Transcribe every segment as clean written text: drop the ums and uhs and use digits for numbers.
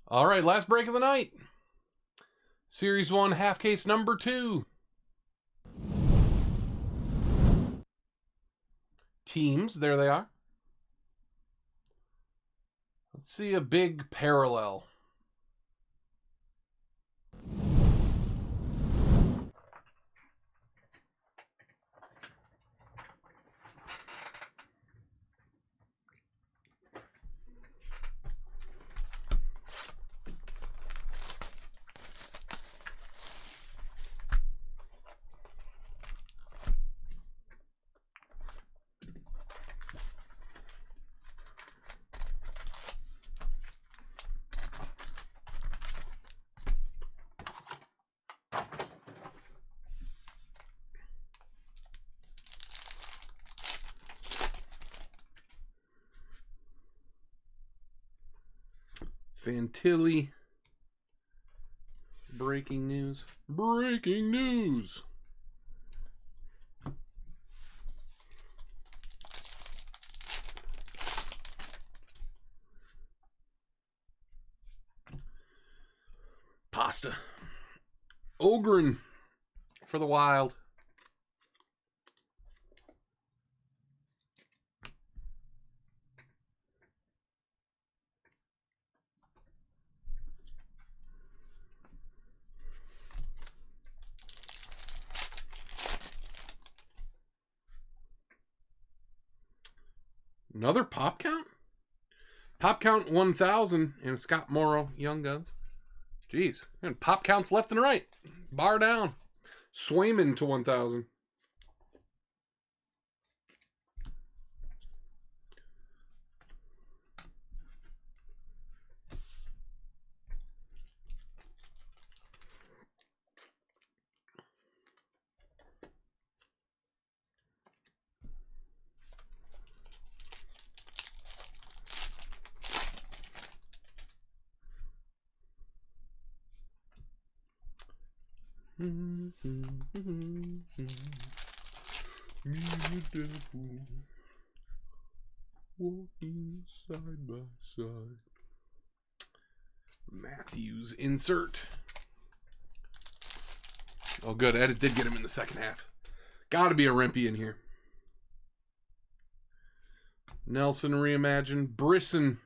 All right, last break of the night. Series 1, half case number 2. Teams, there they are. Let's see a big parallel. Fantilli. Breaking news. Breaking news. Pasta. Ogren for the Wild. Another pop count? Pop count 1,000 and Scott Morrow, Young Guns. Jeez. And pop counts left and right. Bar down. Swayman to 1,000. Me and the devil walking side by side. Matthews insert. Oh, good. Ed did get him in the second half. Got to be a Rempe in here. Nelson reimagined. Brisson.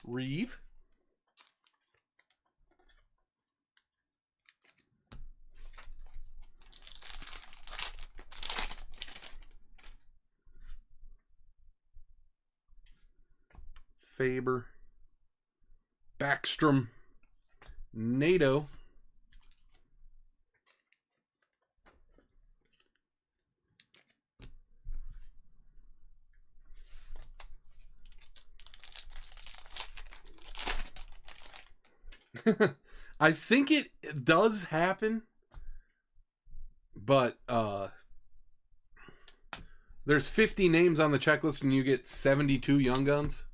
Reeve. Faber. Backstrom. NATO. I think it does happen, but there's 50 names on the checklist and you get 72 Young Guns.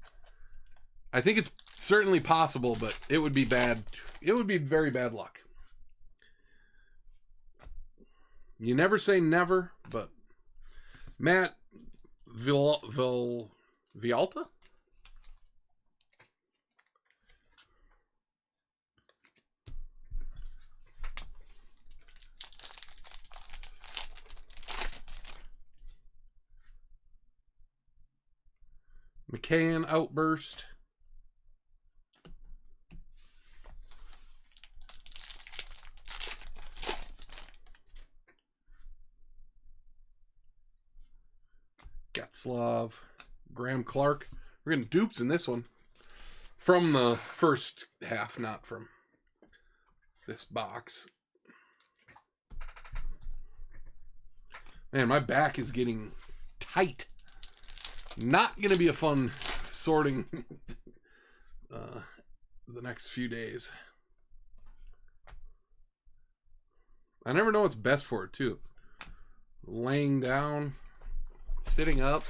I think it's certainly possible, but it would be bad. It would be very bad luck. You never say never, but Matt Vialta? McCann outburst. Getzlov. Graham Clark. We're getting dupes in this one. From the first half, not from this box. Man, my back is getting tight. Not going to be a fun sorting the next few days. I never know what's best for it, too. Laying down, sitting up.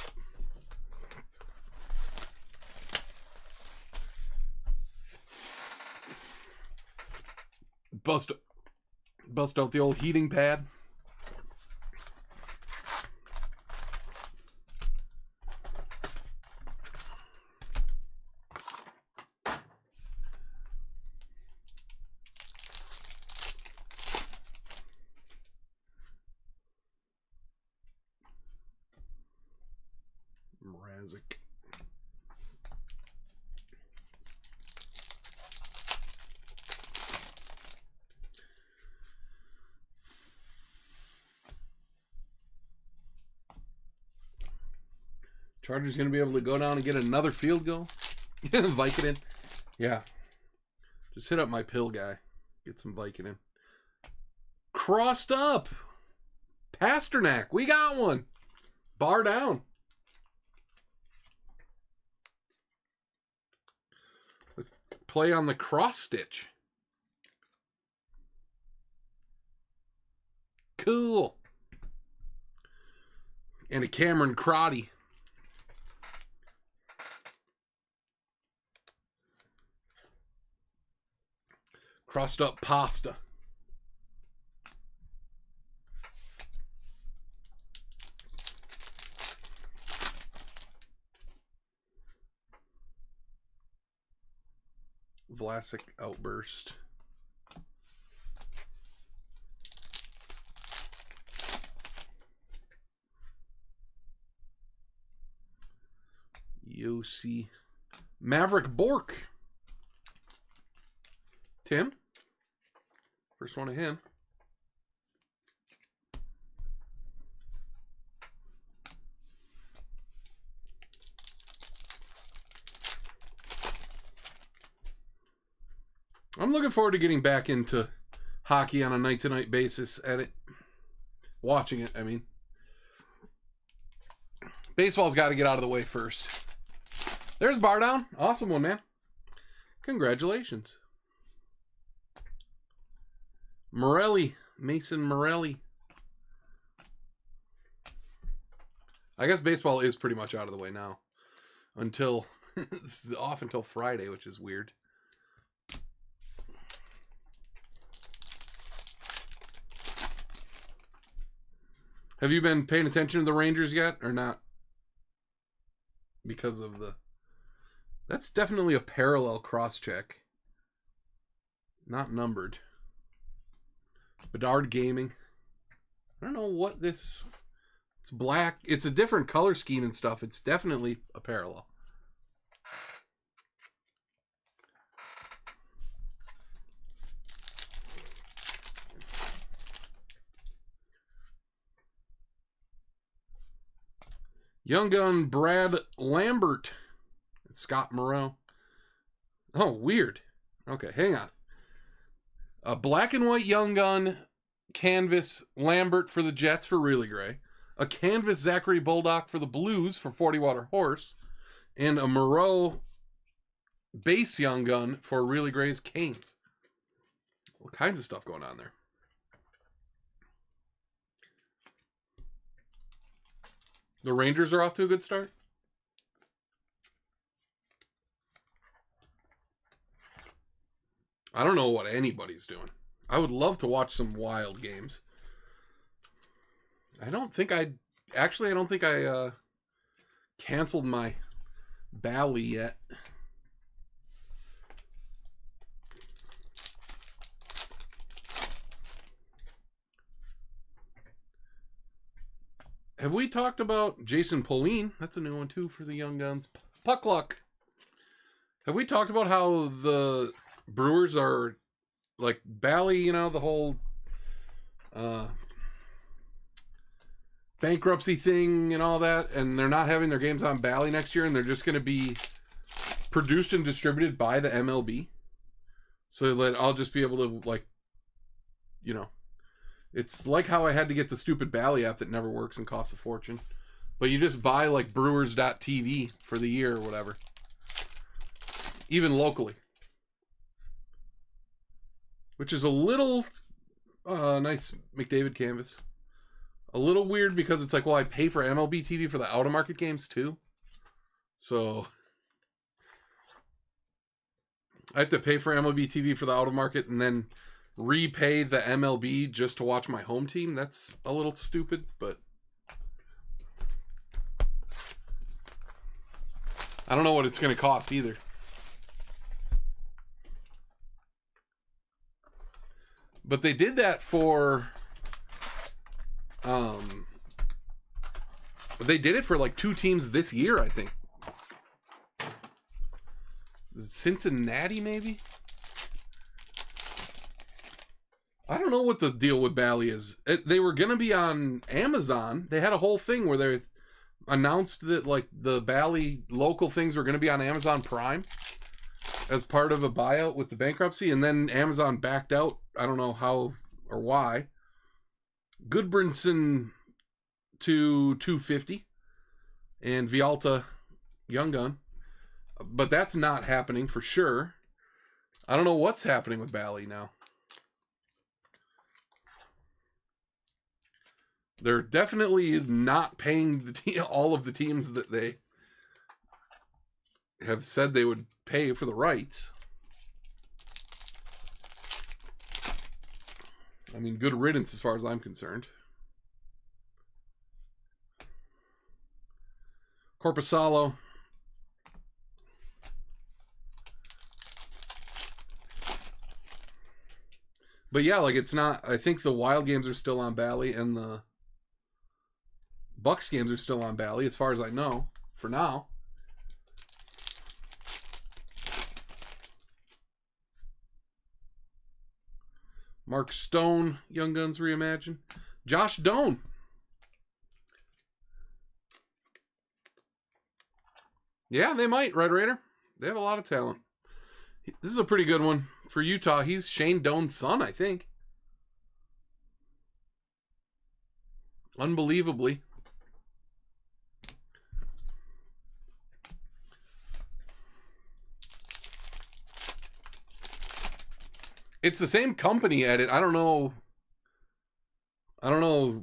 Bust out the old heating pad. Isaac. Chargers going to be able to go down and get another field goal. Vicodin. Yeah. Just hit up my pill guy. Get some Vicodin. Crossed up. Pasternak. We got one. Bar down. Play on the cross stitch. Cool. And a Cameron Crotty. Crossed up pasta. Vlasic outburst. Yossi. Maverick Bork. Tim? First one of him. I'm looking forward to getting back into hockey on a night-to-night basis at it. Watching it, I mean. Baseball's got to get out of the way first. There's Bar Down. Awesome one, man. Congratulations. Morelli. Mason Morelli. I guess baseball is pretty much out of the way now. Until... this is off until Friday, which is weird. Have you been paying attention to the Rangers yet, or not? Because of the... That's definitely a parallel cross-check. Not numbered. Bedard Gaming. I don't know what this... It's black. It's a different color scheme and stuff. It's definitely a parallel. Young Gun Brad Lambert. Scott Moreau. Oh, weird. Okay, hang on. A black and white Young Gun canvas Lambert for the Jets for Really Gray. A canvas Zachary Boldock for the Blues for 40 Water Horse. And a Moreau base Young Gun for Really Gray's Canes. All kinds of stuff going on there. The Rangers are off to a good start. I don't know what anybody's doing. I would love to watch some Wild games. I don't think I canceled my Bally yet. Have we talked about Jason Pauline? That's a new one too for the Young Guns. Puck Luck. Have we talked about how the Brewers are like Bally, you know, the whole bankruptcy thing and all that, and they're not having their games on Bally next year, and they're just going to be produced and distributed by the MLB, so that I'll just be able to, like, you know, it's like how I had to get the stupid Bally app that never works and costs a fortune, but you just buy like Brewers.tv for the year or whatever, even locally, which is a little nice McDavid canvas. A little weird because it's like, well, I pay for MLB TV for the out-of-market games too. So I have to pay for MLB TV for the out-of-market and then repay the MLB just to watch my home team. That's a little stupid, but I don't know what it's going to cost either. But they did that for... they did it for like 2 teams this year, I think. Cincinnati, maybe? I don't know what the deal with Bally is. They were going to be on Amazon. They had a whole thing where they announced that like the Bally local things were going to be on Amazon Prime as part of a buyout with the bankruptcy, and then Amazon backed out. I don't know how or why. Goodbranson to 250 and Vialta Young Gun. But that's not happening for sure. I don't know what's happening with Bally now. They're definitely not paying all of the teams that they have said they would pay for the rights. I mean, good riddance as far as I'm concerned. Corpusalo. But yeah, like it's not, I think the Wild games are still on Bally and the Bucks games are still on Bally as far as I know for now. Mark Stone, Young Guns Reimagined. Josh Doan. Yeah, they might, Red Raider. They have a lot of talent. This is a pretty good one for Utah. He's Shane Doan's son, I think. Unbelievably. It's the same company at it. I don't know.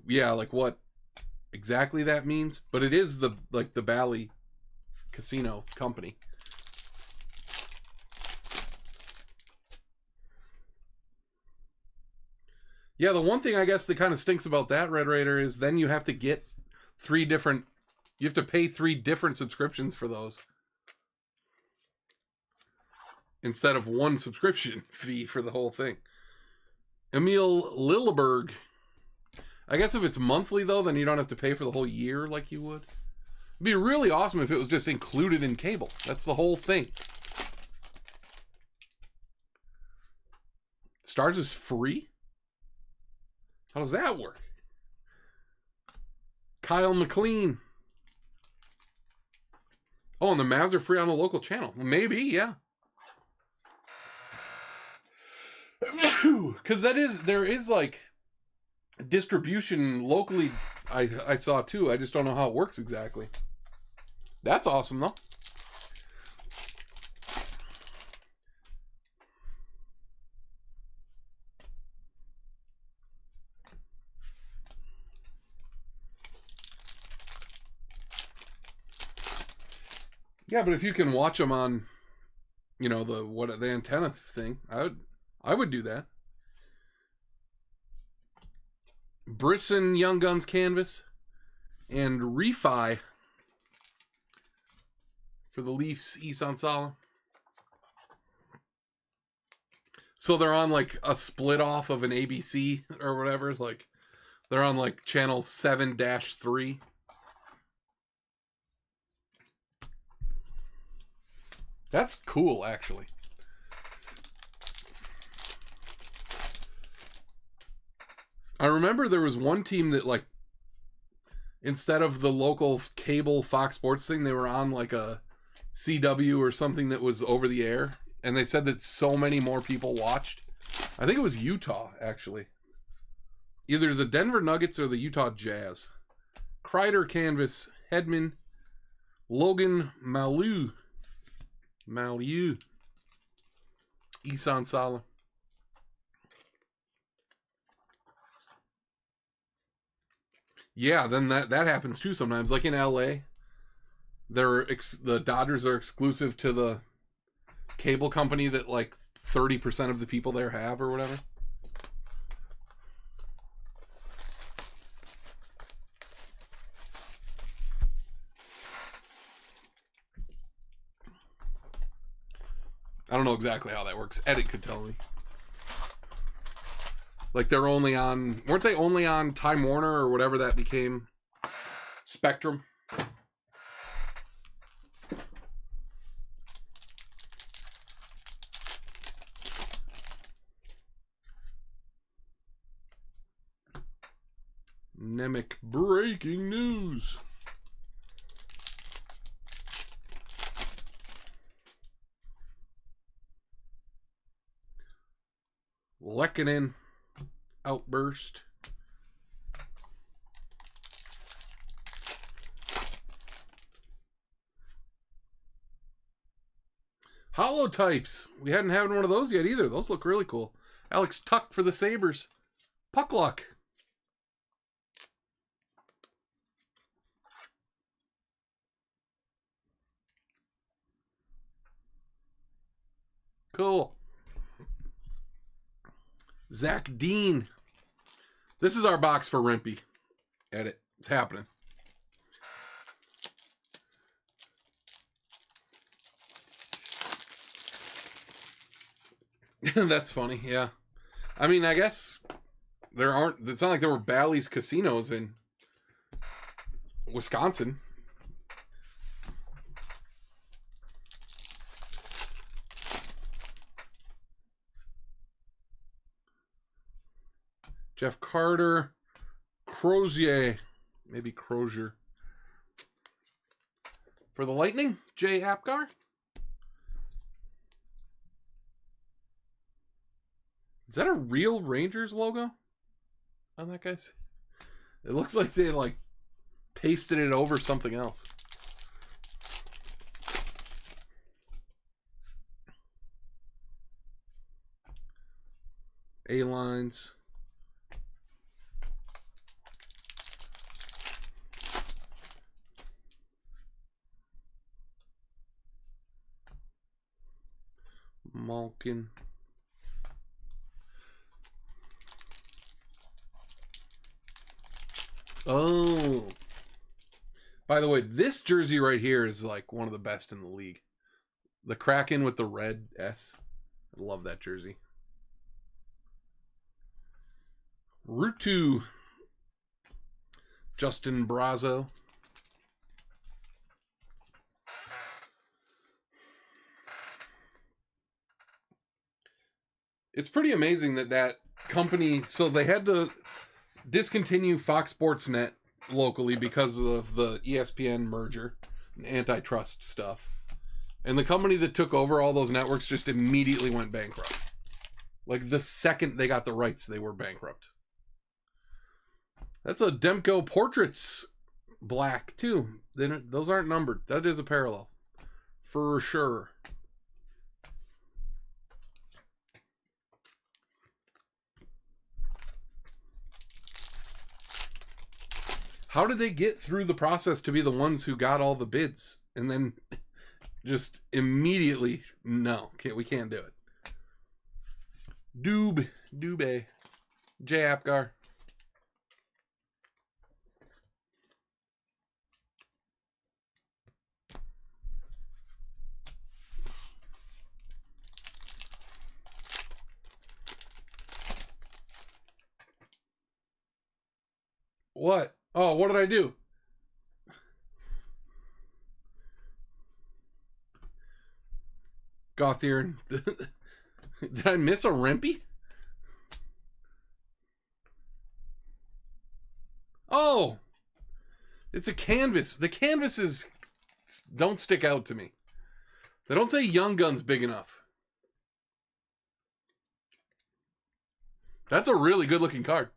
Yeah, like what exactly that means, but it is the Bally Casino company. Yeah, the one thing I guess that kind of stinks about that, Red Raider, is then you have to get you have to pay 3 different subscriptions for those. Instead of 1 subscription fee for the whole thing. Emil Lilleberg. I guess if it's monthly, though, then you don't have to pay for the whole year like you would. It'd be really awesome if it was just included in cable. That's the whole thing. Stars is free? How does that work? Kyle McLean. Oh, and the Mavs are free on a local channel. Maybe, yeah. Because there is like distribution locally. I saw too. I just don't know how it works exactly. That's awesome though. Yeah, but if you can watch them on, the antenna thing, I would do that. Brisson Young Guns Canvas and Refi for the Leafs Isan Sala. So they're on like a split off of an ABC or whatever. Like they're on like channel 7-3. That's cool, actually. I remember there was one team that, like, instead of the local cable Fox Sports thing, they were on, like, a CW or something that was over the air. And they said that so many more people watched. I think it was Utah, actually. Either the Denver Nuggets or the Utah Jazz. Kreider Canvas, Hedman, Logan Malu, Isan Sala. Yeah, then that happens too sometimes. Like in LA, the Dodgers are exclusive to the cable company that like 30% of the people there have or whatever. I don't know exactly how that works. Edit could tell me. Like weren't they only on Time Warner or whatever that became? Spectrum. Nemec breaking news. Lehkonen outburst. Holotypes. We hadn't had one of those yet either. Those look really cool. Alex Tuck for the Sabres. Puck luck. Cool. Zach Dean. This is our box for Rimpy. Edit. It's happening. That's funny, yeah. I mean, I guess there aren't... It's not like there were Bally's casinos in Wisconsin. Jeff Carter. Crozier. Maybe Crozier. For the Lightning, Jay Apgar. Is that a real Rangers logo on that guy's? It looks like they like pasted it over something else. A-lines. Malkin. Oh. By the way, this jersey right here is like one of the best in the league. The Kraken with the red S. I love that jersey. Rutu. Justin Brazo. It's pretty amazing that company, so they had to discontinue Fox Sports Net locally because of the ESPN merger and antitrust stuff. And the company that took over all those networks just immediately went bankrupt. Like the second they got the rights, they were bankrupt. That's a Demko Portraits black too. Those aren't numbered. That is a parallel. For sure. How did they get through the process to be the ones who got all the bids and then just immediately, no, we can't do it. Dubé, Jay Apgar. What? Oh, what did I do? Gauthier. Did I miss a Rimpy? Oh! It's a canvas. The canvases don't stick out to me. They don't say Young Guns big enough. That's a really good looking card.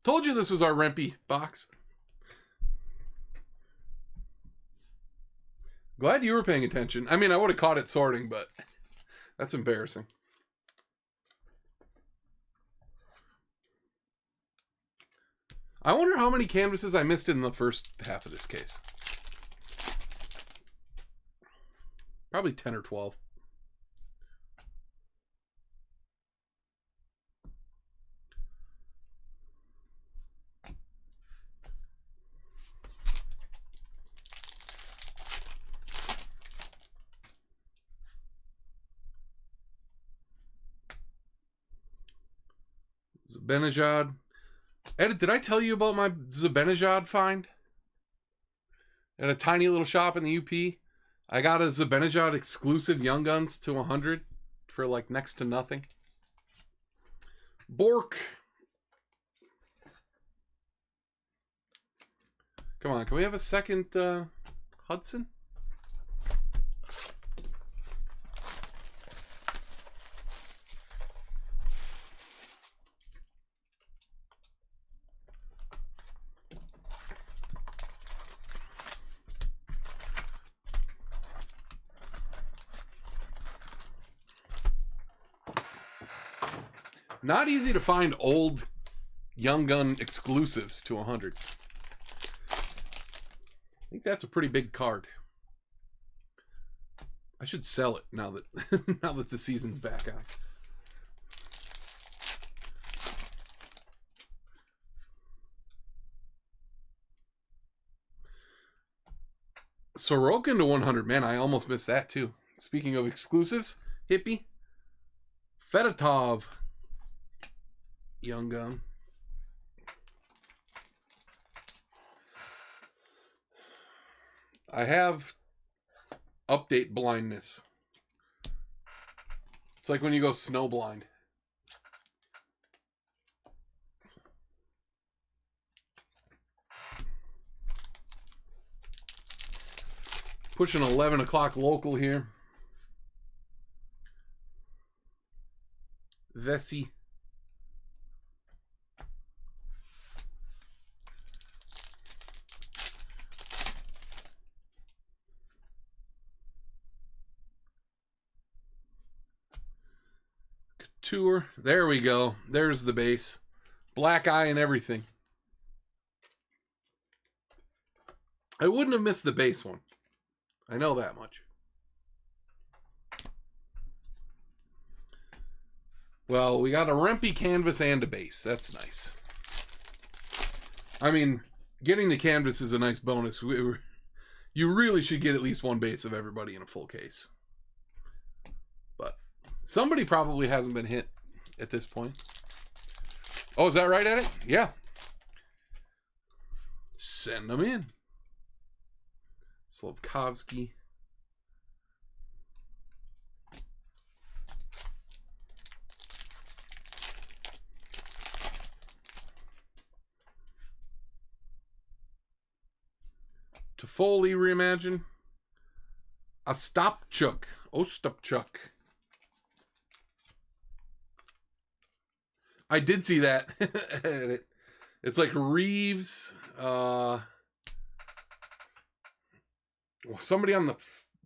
Told you this was our Rimpy box. Glad you were paying attention. I mean, I would have caught it sorting, but that's embarrassing. I wonder how many canvases I missed in the first half of this case. Probably 10 or 12. Zibanejad. Ed, did I tell you about my Zibanejad find? At a tiny little shop in the UP, I got a Zibanejad exclusive Young Guns to 100 for like next to nothing. Bork. Come on, can we have a second Hudson? Not easy to find old Young Gun exclusives to 100. I think that's a pretty big card. I should sell it now that now that the season's back on. Sorokin to 100. Man, I almost missed that too. Speaking of exclusives, Hippie. Fedotov. Young Gun. I have update blindness. It's like when you go snowblind. Pushing 11 o'clock local here. Vesey. Couture. There we go. There's the base. Black eye and everything. I wouldn't have missed the base one. I know that much. Well, we got a Rempe canvas and a base. That's nice. I mean, getting the canvas is a nice bonus. You really should get at least one base of everybody in a full case. But somebody probably hasn't been hit at this point. Oh, is that right at it? Yeah. Send them in. Slavkovsky. Toffoli reimagine. Ostapchuk. I did see that. It's like Reeves. Somebody on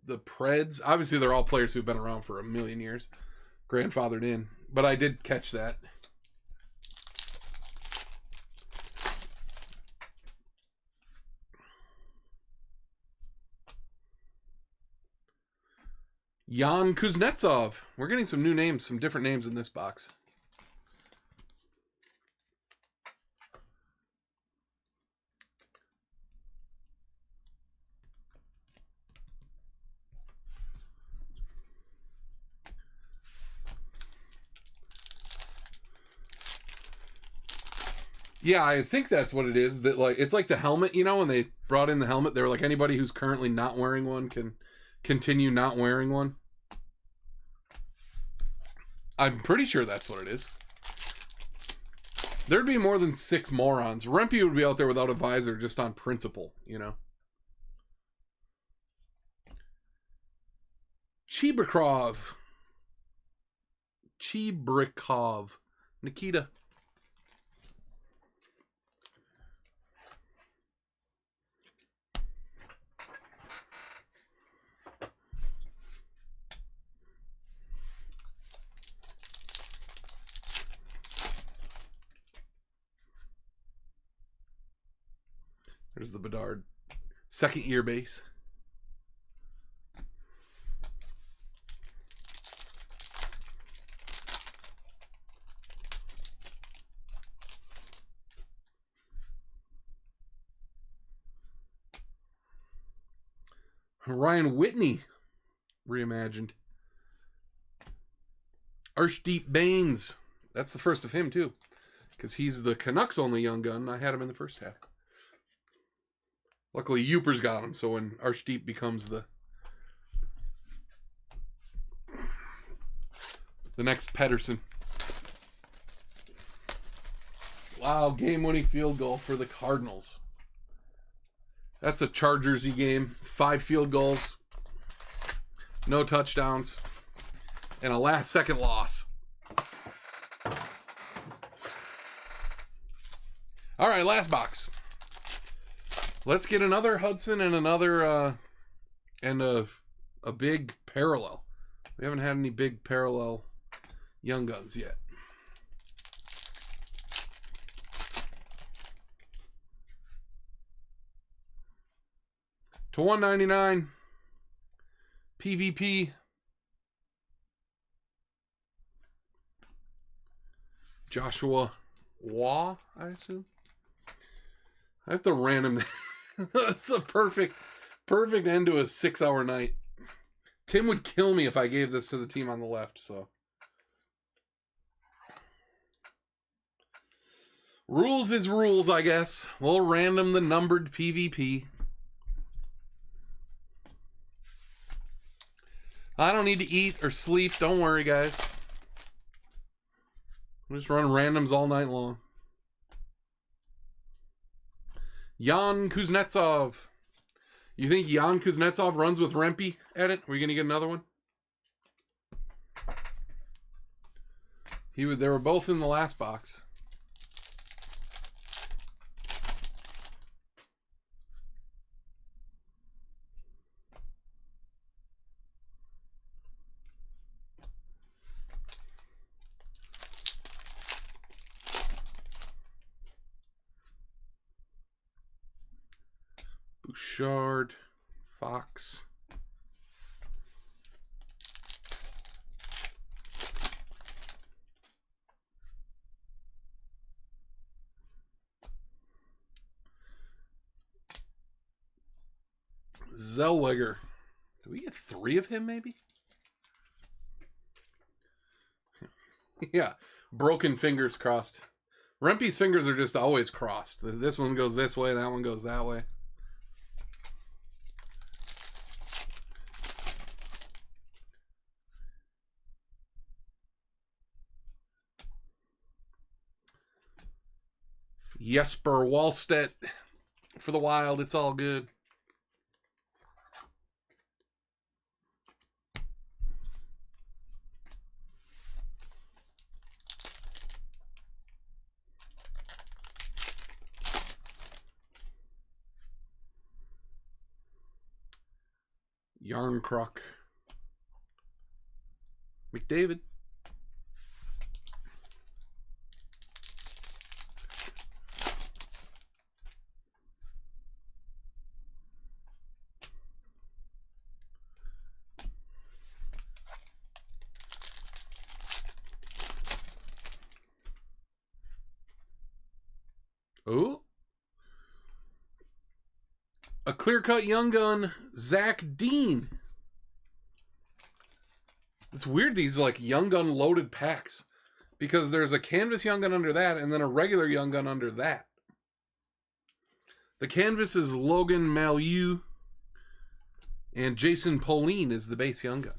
the Preds. Obviously, they're all players who've been around for a million years. Grandfathered in. But I did catch that. Jan Kuznetsov. We're getting some new names, some different names in this box. Yeah, I think that's what it is. That like it's like the helmet, you know, when they brought in the helmet, they were like anybody who's currently not wearing one can continue not wearing one. I'm pretty sure that's what it is. There'd be more than 6 morons. Rempe would be out there without a visor just on principle, you know. Chibrikov. Nikita. There's the Bedard. Second year base. Ryan Whitney reimagined. Arshdeep Baines. That's the first of him too. Because he's the Canucks only young gun. I had him in the first half. Luckily, Uper's got him, so when Arshdeep becomes the next Pedersen. Wow, game-winning field goal for the Cardinals. That's a Chargersy game. 5 field goals, no touchdowns, and a last-second loss. All right, last box. Let's get another Hudson and another and a big parallel. We haven't had any big parallel Young Guns yet. To 199 PVP. Joshua Waugh, I assume. I have to random. That's a perfect end to a 6-hour night. Tim would kill me if I gave this to the team on the left, so. Rules is rules, I guess. We'll random the numbered PvP. I don't need to eat or sleep. Don't worry, guys. We'll just run randoms all night long. Jan Kuznetsov. You think Jan Kuznetsov runs with Rempe at it? Are we going to get another one? They were both in the last box. Bouchard, Fox. Zellweger. Do we get 3 of him, maybe? Yeah. Broken fingers crossed. Rempe's fingers are just always crossed. This one goes this way, that one goes that way. Jesper Wallstedt for the Wild. It's all good. Yarncroc. McDavid. Oh. A clear-cut Young Gun, Zach Dean. It's weird these like Young Gun loaded packs. Because there's a canvas Young Gun under that and then a regular Young Gun under that. The canvas is Logan Mailloux. And Jason Pauline is the base Young Gun.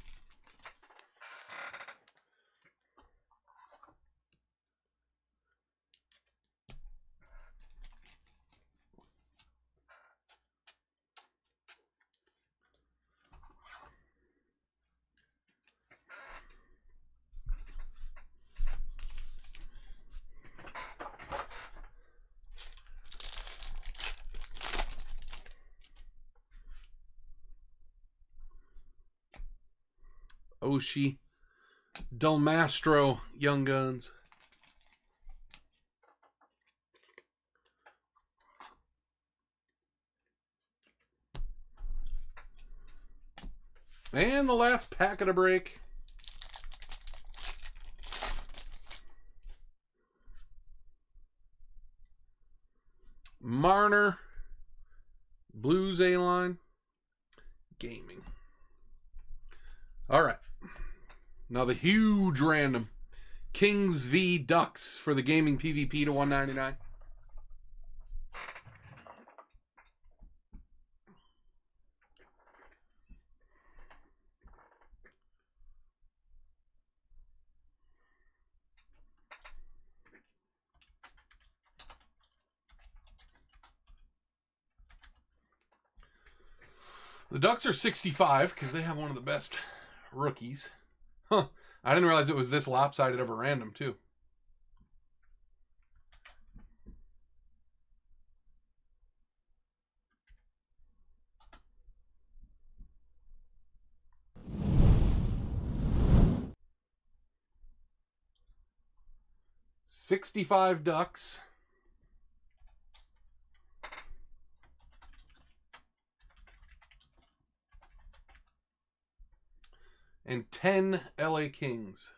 Oshie, Del Mastro, Young Guns. And the last pack of the break. Marner, Blues A-line, Gaming. All right. Now the huge random. Kings v Ducks for the Gaming PvP to 199. The Ducks are 65 because they have one of the best rookies. Huh. I didn't realize it was this lopsided of a random, too. $65 Ducks. And 10 LA Kings.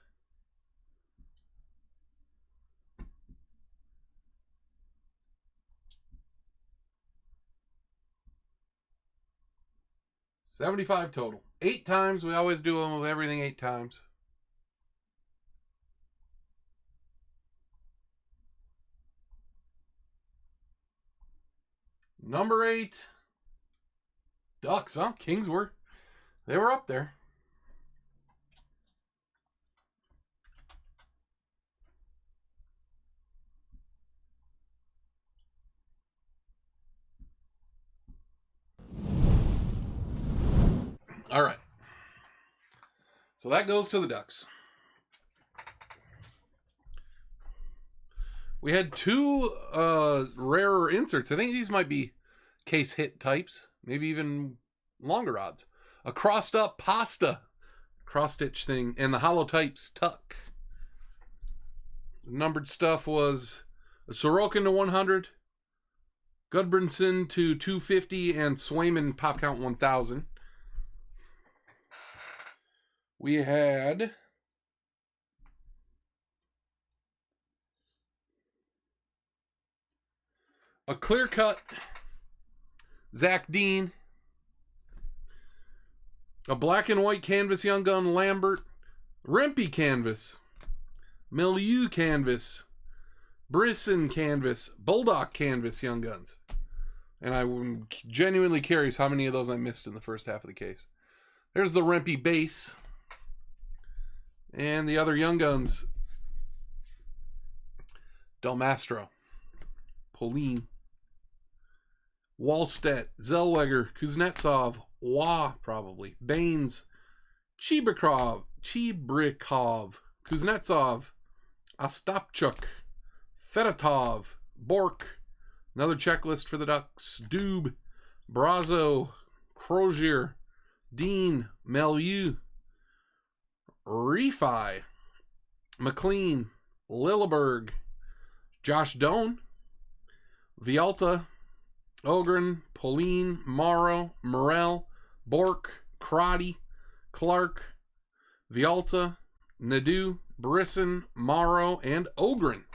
$75 total. 8 times. We always do them with everything 8 times. Number 8. Ducks. Well, Kings they were up there. All right. So that goes to the Ducks. We had 2 rarer inserts. I think these might be case hit types. Maybe even longer odds. A crossed up pasta cross-stitch thing. And the holotypes tuck. The numbered stuff was a Sorokin to 100. Gudbranson to 250. And Swayman pop count 1000. We had a clear cut Zach Dean, a black and white canvas Young Gun Lambert, Rempe canvas, Milieu canvas, Brisson canvas, Bulldog canvas Young Guns. And I'm genuinely curious how many of those I missed in the first half of the case. There's the Rempe base. And the other Young Guns. Del Mastro. Pauline. Wallstedt. Zellweger. Kuznetsov. Waugh, probably. Baines. Chibrikov. Kuznetsov. Ostapchuk. Fedotov. Bork. Another checklist for the Ducks. Dube. Brazo. Crozier. Dean. Milieu. Refi, McLean, Lilleberg, Josh Doan, Vialta, Ogren, Pauline, Morrow, Morel, Bork, Crotty, Clark, Vialta, Nadeau, Brisson, Morrow, and Ogren.